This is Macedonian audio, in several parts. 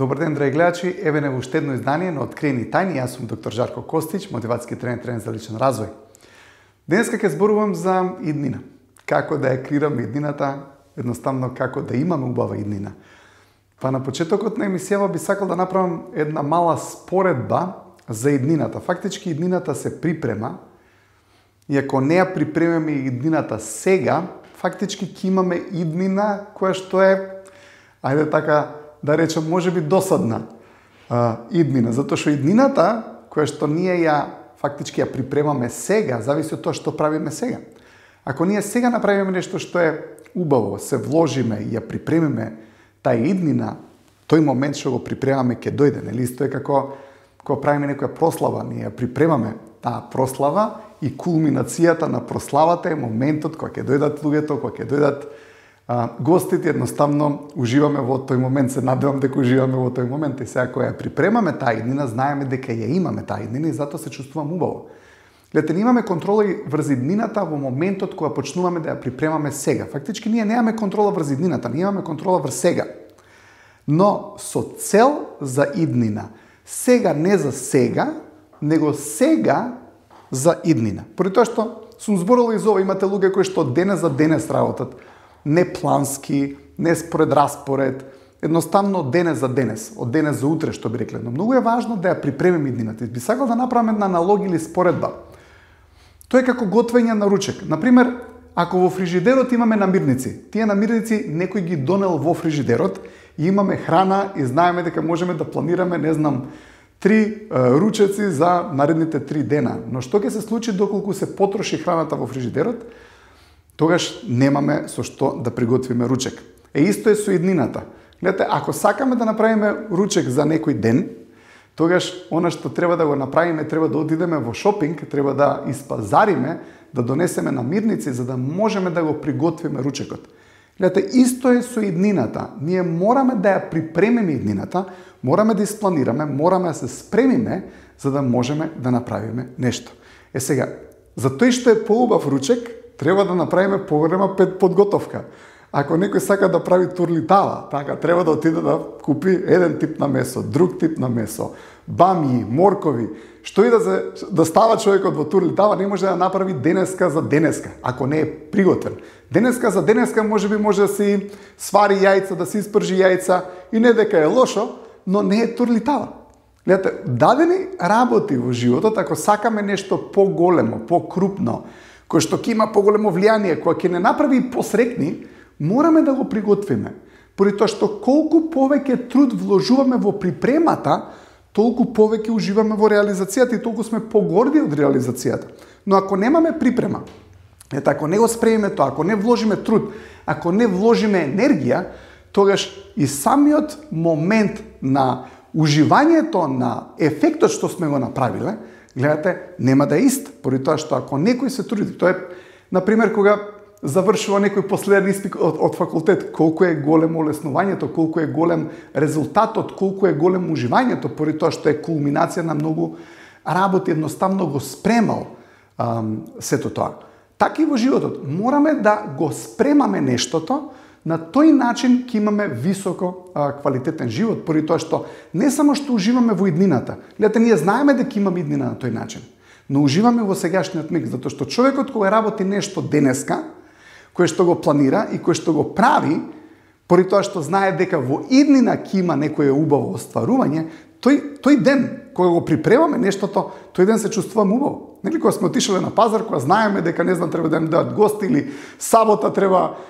Добар ден, драги гледачи, еве на уште едно издание на Откриени тајни. Јас сум доктор Жарко Костич, мотивацијски тренер за личен развој. Денеска ќе зборувам за иднина. Како да ја креираме иднината, едноставно како да имаме убава иднина. Па на почетокот на емисијава би сакал да направам една мала споредба за иднината. Фактички иднината се припрема и ако не ја припремеме иднината сега, фактички ќе имаме иднина која што е, ајде така да речем, може би досадна иднина. Затоа што иднината, која што ние фактички ја припремаме сега, зависи од тоа што правиме сега. Ако ние сега направиме нешто што е убаво, се вложиме и ја припремиме таа иднина, тој момент што го припремаме ќе дојде. Нели? Исто е како кога правиме некоја прослава, ние ја припремаме таа прослава и кулминацијата на прославата е моментот кога ќе дојдат луѓето, кога ќе дојдат гостите, едноставно уживаме во тој момент, се надевам дека уживаме во тој момент и сега кога ја припремаме таа иднина, знаеме дека ја имаме таа иднина и затоа се чувствуваме убаво. Гледате, ние имаме контрола врз иднината во моментот кога почнуваме да ја припремаме сега. Фактички ние немаме контрола врз иднината, ние имаме контрола врз сега. Но со цел за иднина. Сега не за сега, него сега за иднина. Поради тоа што сум зборувал и за ова, имате луѓе кои што денес за денес работат, не плански, не според распоред, едноставно денес за денес, од денес за утре, што би рекле. Но многу е важно да ја припремиме иднината. Би сакал да направам една аналогија или споредба. Тоа е како готвење на ручек. Например, ако во фрижидерот имаме намирници, тие намирници некој ги донел во фрижидерот и имаме храна и знаеме дека можеме да планираме, не знам, 3 ручеци за наредните 3 дена. Но што ќе се случи доколку се потроши храната во фрижидерот? Тогаш немаме со што да приготвиме ручек. Исто е со иднината. Гледате, ако сакаме да направиме ручек за некој ден, тогаш она што треба да го направиме, треба да одидеме во шопинг, треба да испазариме, да донесеме намирници за да можеме да го приготвиме ручекот. Гледате, исто е со иднината. Ние мораме да ја припремиме иднината, мораме да испланираме, мораме да се спремиме за да можеме да направиме нешто. Сега, за тој што е поубав ручек, треба да направиме поголема подготовка. Ако некој сака да прави турлитава, така, треба да отиде да купи еден тип на месо, друг тип на месо, бамји, моркови, што и да става човекот во турлитава, не може да направи денеска за денеска, ако не е приготвен. Денеска за денеска може да си свари јајца, да си испржи јајца и не дека е лошо, но не е турлитава. Гледате, дадени работи во животот, ако сакаме нешто поголемо, покрупно, кој што ќе има поголемо влијание, кој ќе не направи посрекни, мораме да го приготвиме. Поради тоа што колку повеќе труд вложуваме во припремата, толку повеќе уживаме во реализацијата и толку сме погорди од реализацијата. Но ако немаме припрема, ако не го спремиме тоа, ако не вложиме труд, ако не вложиме енергија, тогаш и самиот момент на уживањето на ефектот што сме го направиле, гледате, нема да е ист, поради тоа што ако некој се труди, тоа е, например, кога завршува некој последен испит од факултет, колку е големо олеснувањето, колку е голем резултатот, колку е голем уживањето, поради тоа што е кулминација на многу работи, едноставно го спремал сето тоа. Така и во животот, мораме да го спремаме нештото, на тој начин ќе имаме високо квалитетен живот, поради тоа што не само што уживаме во иднината. Гледате, ние знаеме дека имаме иднина на тој начин, но уживаме во сегашниот миг, затоа што човекот кога работи нешто денеска, кој што го планира и кој што го прави, поради тоа што знае дека во иднина ќе има некое убаво остварување, тој ден кога го припремаме нештото, тој ден се чувствуваме убаво. Нели, кога сме отишеле на пазар, кога знаеме дека не знам треба да им дадат гости или сабота треба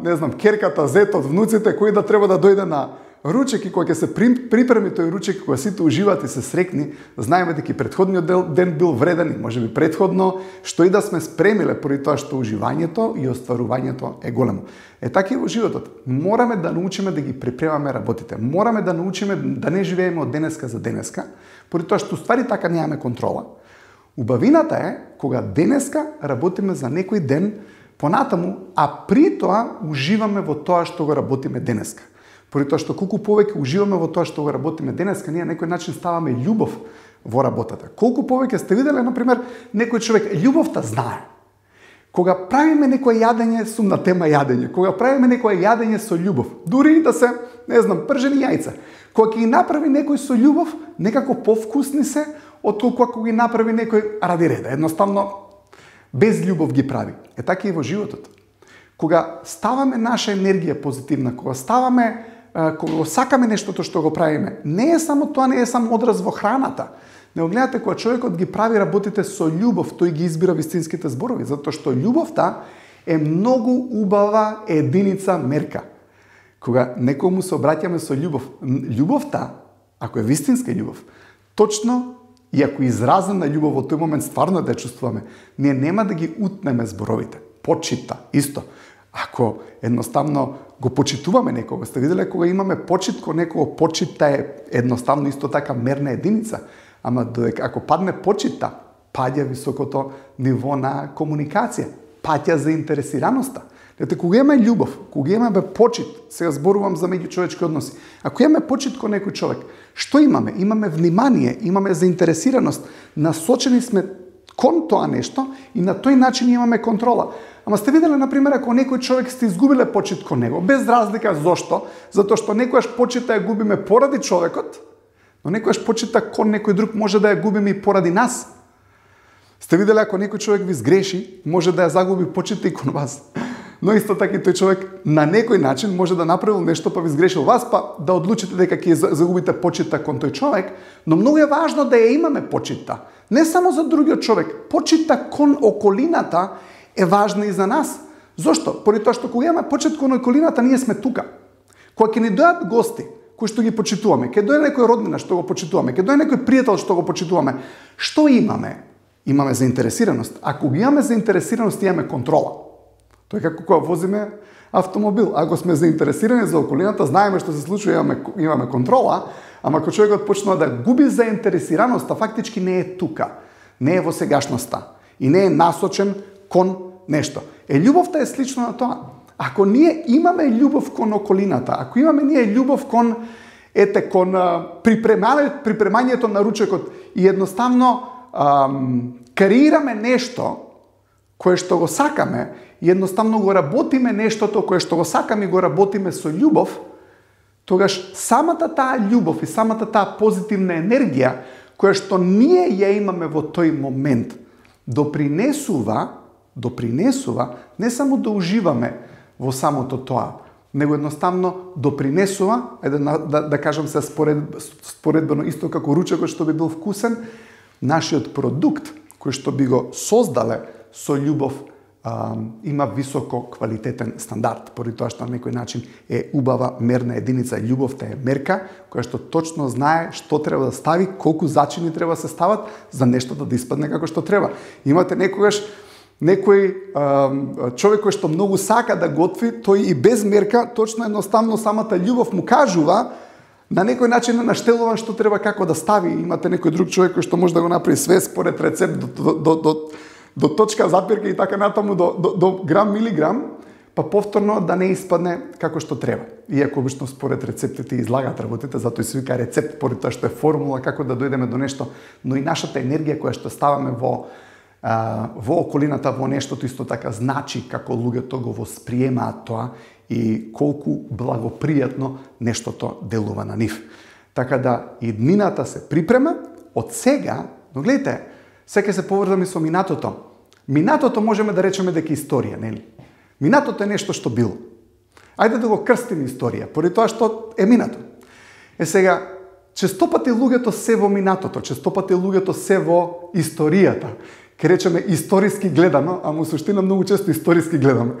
не знам, керката, зетот, внуците, кој да треба да дојде на ручек и кога ќе се припреми тој ручек, кога сите уживаат и се срекни, знаеме дека и претходниот ден бил вреден и можеби претходно, што и да сме спремиле поради тоа што уживањето и остварувањето е големо. Така и во животот. Мораме да научиме да ги припремаме работите. Мораме да научиме да не живееме од денеска за денеска, поради тоа што ствари така немаме контрола. Убавината е кога денеска работиме за некој ден понатаму, а при тоа уживаме во тоа што го работиме денеска. Поради тоа што колку повеќе уживаме во тоа што го работиме денеска, ние на некој начин ставаме љубов во работата. Колку повеќе сте виделе, например, некој човек љубовта знае. Кога правиме некое јадење, сум на тема јадење. Кога правиме некое јадење со љубов, дури и да се, не знам, пржени јајца. Кога ќе ги направи некој со љубов, некако повкусни се, отколку ако ги направи некој ради реда. Едноставно, без љубов ги прави. Така и во животот. Кога ставаме наша енергија позитивна, кога го сакаме нештото што го правиме, не е само одраз во храната. Не гледате, кога човекот ги прави работите со љубов, тој ги избира вистинските зборови, затоа што љубовта е многу убава единица мерка. Кога некому се обраќаме со љубов, љубовта, ако е вистинска љубов, точно и ако изразена љубов во тој момент стварно да ја чувствуваме, ние нема да ги утнеме зборовите. Почита, исто. Ако едноставно го почитуваме некого, сте виделе кога имаме почит кон некого, почита е едноставно исто така мерна единица. Ама ако падне почита, паѓа високото ниво на комуникација, паѓа заинтересираноста. Дете, кога имаме љубов, кога имаме почит, сега зборувам за меѓучовечки односи, ако имаме почит кон некој човек, што имаме? Имаме внимание, имаме заинтересираност, насочени сме кон тоа нешто и на тој начин имаме контрола. Ама сте виделе, например, ако некој човек сте изгубиле почит кон него, без разлика зошто, затоа што некојаш почита ја губиме поради човекот, но некојаш почита кон некој друг може да ја губиме и поради нас. Сте виделе, ако некој човек ви сгреши, може да ја загуби почита и кон вас. Но исто така и тој човек на некој начин може да направил нешто па ви сгрешил вас, па да одлучите дека ќе загубите почита кон тој човек, но многу е важно да ја имаме почита. Не само за другиот човек, почита кон околината е важна и за нас. Зошто? Поради тоа што кога имаме почит кон околината, ние сме тука. Кога ќе ни дојдат гости, кои што ги почитуваме, ќе дојде некој роднина што го почитуваме, ќе дојде некој пријател што го почитуваме, што имаме? Имаме заинтересираност. Ако ги имаме заинтересираност, имаме контрола. Тоа е како кога возиме автомобил. Ако сме заинтересирани за околината, знаеме што се случува, имаме контрола, ама ако човекот почнува да губи заинтересираноста, фактички не е тука. Не е во сегашноста. И не е насочен кон нешто. Љубовта е слично на тоа. Ако ние имаме љубов кон околината, ако имаме ние љубов кон припремањето на ручекот и едноставно креираме нешто кое што го сакаме и едноставно го работиме нештото кое што го сакаме и го работиме со љубов, тогаш самата таа љубов и самата таа позитивна енергија која што ние ја имаме во тој момент допринесува не само да уживаме во самото тоа, него едноставно допринесува, да кажам се споредбено исто како ручекот што би бил вкусен, нашиот продукт кој што би го создале со љубов има високо квалитетен стандард, поради тоа што на некој начин е убава мерна единица. Љубовта е мерка која што точно знае што треба да стави, колку зачини треба да се стават за нештото да испадне како што треба. Имате некогаш некој човек кој што многу сака да готви, тој и без мерка, точно едноставно самата љубов му кажува, на некој начин е наштелуван што треба како да стави. Имате некој друг човек кој што може да го направи све според рецепт до точка запирка и така натаму до грам милиграм, па повторно да не испадне како што треба. Иако обично според рецептите излагаат работите, затоа и се вика рецепт, поради тоа што е формула како да дојдеме до нешто, но и нашата енергија која што ставаме во околината, во нештото исто така значи како луѓето го восприемаат тоа и колку благопријатно нештото делува на нив. Така да и днината се припрема од сега, но гледате, сега се поврзаме со минатото. Минатото можеме да речеме дека е историја, нели? Минатото е нешто што било. Ајде да го крстиме историја, поради тоа што е минато. Сега, честопати луѓето се во минатото, честопати луѓето се во историјата. Ке речеме историски гледано, ама во суштина многу често историски гледаме.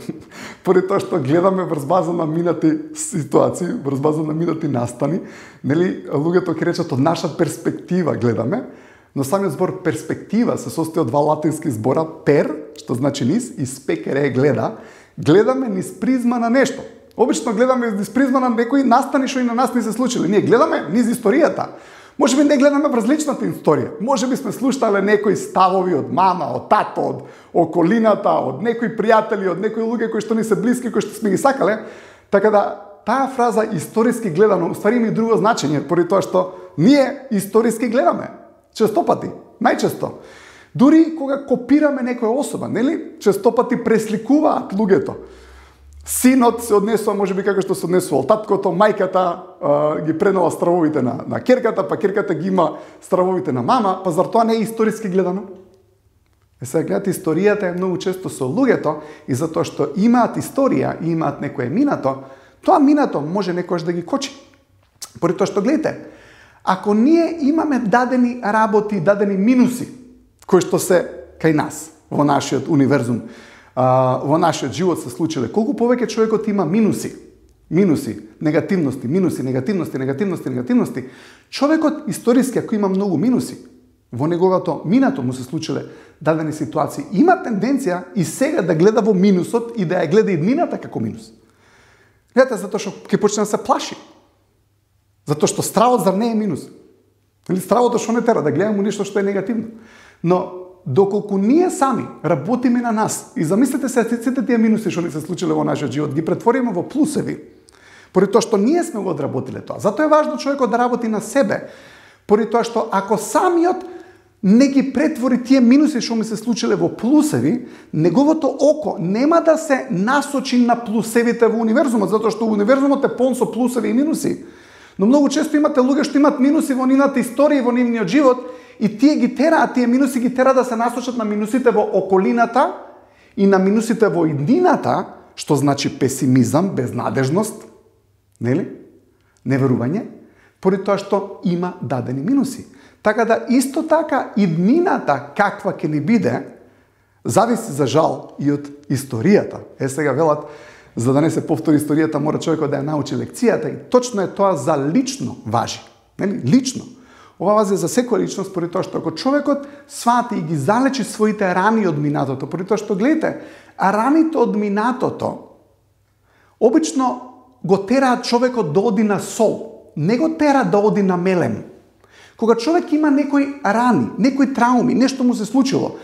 Поради тоа што гледаме врз база на минати ситуации, врз база на минати настани, нели, луѓето ке речат од наша перспектива гледаме, но самиот збор перспектива се состои од два латински збора, пер, што значи низ, и спекере гледа. Гледаме низ призма на нешто. Обично гледаме низ призма на некои настани што и на нас не се случиле. Ние гледаме низ историјата. Може би не гледаме врз личната историја. Може би сме слушале некои ставови од мама, од тато, од околината, од некои пријатели, од некои луѓе кои што ни се блиски, кои што сме ги сакале. Така да таа фраза историски гледано уствари има и друго значење, поради тоа што ние историски гледаме. Честопати, најчесто. Дури кога копираме некоја особа, нели? Често пати пресликуваат луѓето. Синот се однесува можеби како што се однесувал таткото, мајката ги пренела стравовите на керката, па керката ги има стравовите на мама, па зар тоа не е историски гледано? Сега гледате, историјата е многу често со луѓето и затоа што имаат историја и имаат некое минато, тоа минато може некојаш да ги кочи. Поради тоа што гледате, ако ние имаме дадени работи, дадени минуси кои што се кај нас во нашиот универзум, во нашиот живот се случиле, колку повеќе човекот има минуси, негативности, човекот историски ако има многу минуси, во неговото минато му се случиле дадени ситуации, има тенденција и сега да гледа во минусот и да ја гледа иднината како минус. Гледате, затоа што ќе почне да се плаши. Затоа што стравот зар не е минус? Или стравото што не тера да гледаме нешто што е негативно. Но доколку ние сами работиме на нас и замислете се сите тие минуси што ни се случиле во нашиот живот, ги претвориме во плусеви, поради тоа што ние сме го одработиле тоа. Затоа е важно човекот да работи на себе, поради тоа што ако самиот не ги претвори тие минуси што ми се случиле во плусеви, неговото око нема да се насочи на плусевите во универзумот, затоа што универзумот е полн со плусеви и минуси. Но многу често имате луѓе што имат минуси во нивната историја и во нивниот живот и тие минуси ги тера да се насочат на минусите во околината и на минусите во иднината, што значи песимизам, безнадежност, нели? Неверување, поради тоа што има дадени минуси. Така да исто така иднината каква ќе ни биде, зависи за жал и од историјата. Сега велат, за да не се повтори историјата, мора човекот да ја научи лекцијата и точно е тоа за лично важи. Нели? Лично. Ова важи за секоја личност, поради тоа што ако човекот свати и ги залечи своите рани од минатото, поради тоа што гледате, раните од минатото обично го тераат човекот да оди на сол, не го тера да оди на мелем. Кога човек има некои рани, некои трауми, нешто му се случило,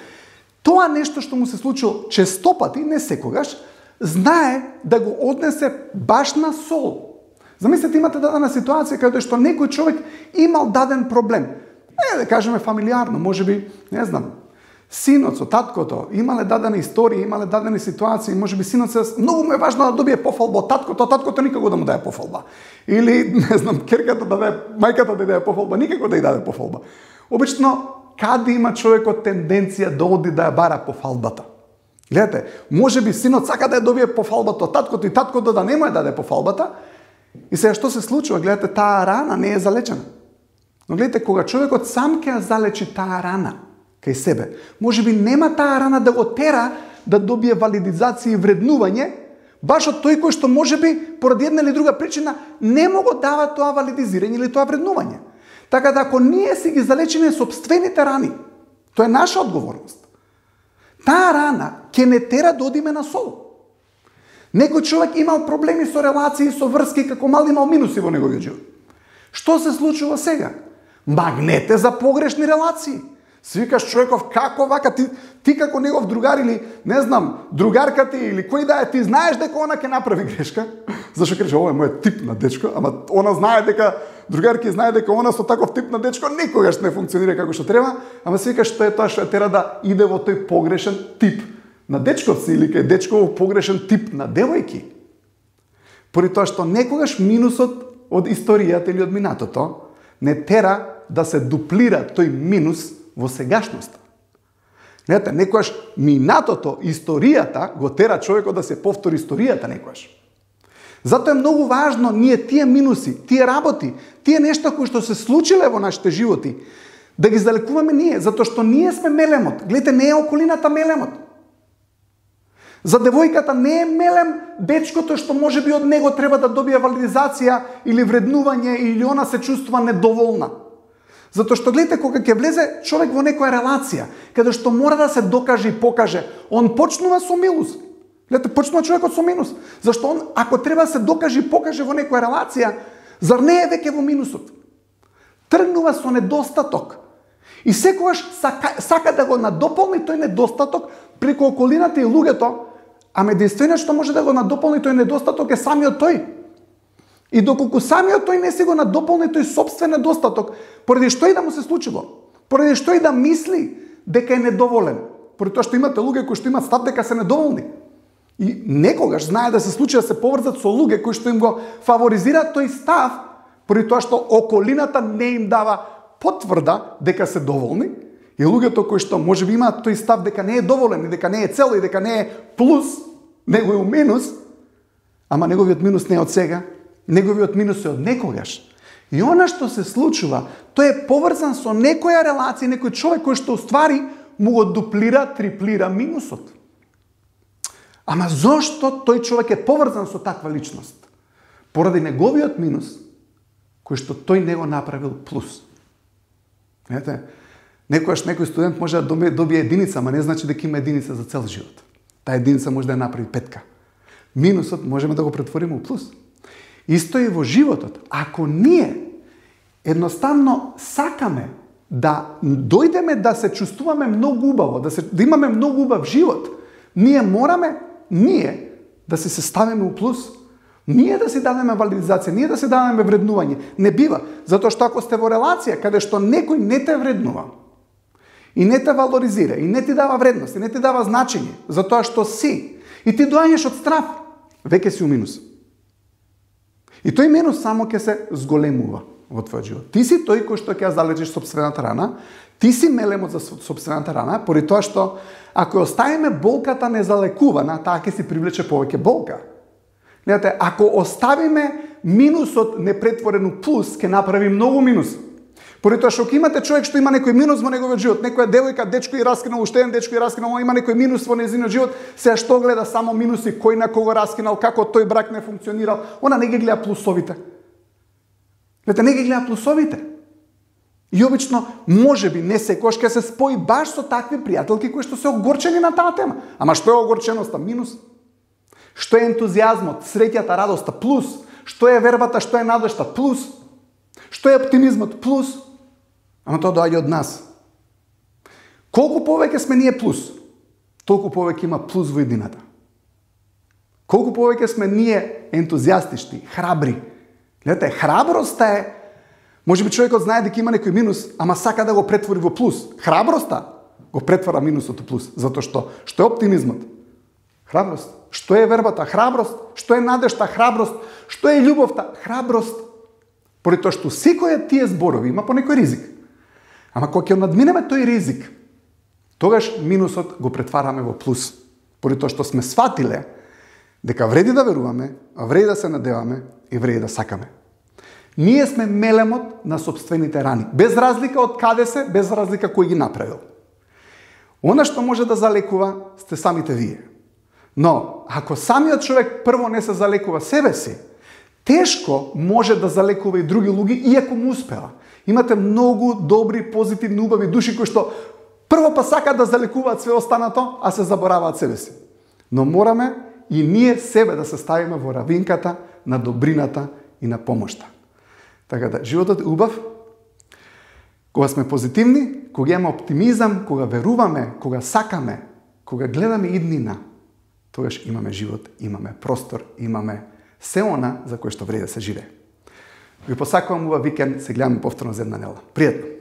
тоа нешто што му се случило често пати, не секогаш, знае да го однесе баш на сол. Замислете, имате дадена ситуација каде што некој човек имал даден проблем. Да кажеме фамилиарно, можеби, не знам, синот со таткото имале дадена историја, имале дадени ситуации, можеби синот се многу му е важно да добие пофалба од таткото, таткото никако да му даде пофалба. Или, не знам, керката да даде, мајката да даде пофалба, никако да ја даде пофалба. Обично, каде има човекот тенденција да оди да ја бара пофалбата? Гледате, можеби синот сака да ја добие пофалбата од таткото и таткото да не му ја даде пофалбата. И сега што се случува? Гледате, таа рана не е залечена. Но гледате, кога човекот сам ќе ја залечи таа рана кај себе, можеби нема таа рана да го тера да добие валидизација и вреднување, баш од тој кој што можеби поради една или друга причина не му го дава тоа валидизирање или тоа вреднување. Така да ако ние си ги залечиме сопствените рани, тоа е наша одговорност. Таа рана ќе не тера да одиме на сол. Некој човек имал проблеми со релации, со врски, како мал имал минуси во неговиот живот. Што се случува сега? Магнете за погрешни релации. Си викаш човеков, како вака, ти како негов другар или, не знам, другарка ти или кој да е, ти знаеш дека она ќе направи грешка. Зашо кажеш, ова е мојот тип на дечко, ама она знае дека, другарки знае дека она со таков тип на дечко никогаш не функционира како што треба, ама си викаш што е тоа што тера да иде во тој погрешен тип на дечковци или кај дечково погрешен тип на девојки. Поради тоа што некогаш минусот од историјата или од минатото не тера да се дуплира тој минус во сегашноста. Гледате, некојаш минатото, историјата го тера човекот да се повтори историјата некојаш. Затоа е многу важно ние тие минуси, тие работи, тие нешта кои што се случиле во нашите животи, да ги залекуваме ние, затоа што ние сме мелемот. Гледате, не е околината мелемот. За девојката не е мелем дечкото што можеби од него треба да добие валидизација или вреднување или она се чувствува недоволна. Затоа што гледате, кога ќе влезе човек во некоја релација, каде што мора да се докаже и покаже, он почнува со минус. Гледате, почнува човекот со минус. Зашто он, ако треба да се докаже и покаже во некоја релација, зар не е веќе во минусот? Тргнува со недостаток. И секогаш сака да го надополни тој недостаток преку околината и луѓето, ама единствено што може да го надополни тој недостаток е самиот тој. И доколку самиот тој не си го надополни тој сопствен недостаток, поради што и да му се случило, поради што и да мисли дека е недоволен. Поради тоа што имате луѓе кои што имаат став дека се недоволни. И некогаш знае да се случи да се поврзат со луѓе кои што им го фаворизираат тој став, поради тоа што околината не им дава потврда дека се доволни, и луѓето кои што можеби имаат тој став дека не е доволен, и дека не е цело, и дека не е плюс, него е минус, ама неговиот минус не е од сега, неговиот минус е од некогаш. И она што се случува, тој е поврзан со некоја релација, некој човек кој што уствари му го дуплира, триплира минусот. Ама зошто тој човек е поврзан со таква личност? Поради неговиот минус, кој што тој не го направил плюс. Знаете, некојаш некој студент може да добие единица, ама не значи дека има единица за цел живот. Таа единица може да ја направи 5. Минусот можеме да го претвориме у плюс. Исто и во животот. Ако ние едноставно сакаме да дојдеме да се чувствуваме многу убаво, да имаме многу убав живот, ние мораме да се ставиме у плюс. Ние да си дадеме валидизација, ние да си дадеме вреднување. Не бива, затоа што ако сте во релација каде што некој не те вреднува, и не те валоризира, и не ти дава вредност, и не ти дава значење за тоа што си, и ти доаѓаш од страв, веќе си у минус. И тој минус само ќе се зголемува во твојот живот. Ти си тој кој што ќе ја залечиш сопствената рана, ти си мелемот за сопствената рана, поради тоа што ако оставиме болката незалекувана, таа ќе си привлече повеќе болка. Гледате, ако оставиме минусот непретворен у плюс, ќе направи многу минус. Поради тоа што ако имате човек што има некој минус во неговиот живот, некоја девојка, дечко и раскинал, уште еден дечко и раскинал, има некој минус во нејзиниот живот, сега што гледа само минуси, кој на кого раскинал, како тој брак не функционирал, она не ги гледа плюсовите. Гледате, не ги гледа плюсовите. И обично, можеби, не секојаш ќе се спои баш со такви пријателки кои што се огорчени на таа тема. Ама што е огорченоста? Минус. Што е ентузијазмот, среќата, радоста? Плюс. Што е вербата, што е надежта? Плюс. Што е оптимизмот? Плюс. Ама тоа доаѓа од нас. Колку повеќе сме ние плюс, толку повеќе има плюс во едината. Колку повеќе сме ние ентузијастични, храбри. Гледате, храброста е, можеби човекот знае дека има некој минус, ама сака да го претвори во плюс. Храброста го претвара минусот во плюс. Затоа што е оптимизмот? Храброст. Што е вербата? Храброст. Што е надежта? Храброст. Што е љубовта? Храброст. Поради тоа што секој од тие зборови има по некој ризик. Ама кога ќе надминеме тој ризик, тогаш минусот го претвараме во плюс. Поради тоа што сме сватиле дека вреди да веруваме, вреди да се надеваме и вреди да сакаме. Ние сме мелемот на сопствените рани. Без разлика од каде се, без разлика кој ги направил. Она што може да залекува сте самите вие. Но, ако самиот човек прво не се залекува себе си, тешко може да залекува и други луѓе, иако му успева. Имате многу добри, позитивни, убави души кои што прво па сакаат да залекуваат све останато, а се забораваат себе си. Но мораме и ние себе да се ставиме во равинката на добрината и на помошта. Така да, животот е убав, кога сме позитивни, кога имаме оптимизам, кога веруваме, кога сакаме, кога гледаме иднина, тогаш имаме живот, имаме простор, имаме се она за кое што вреди да се живее. Ви посакувам убав викенд, се гледаме повторно за една недела. Пријатно!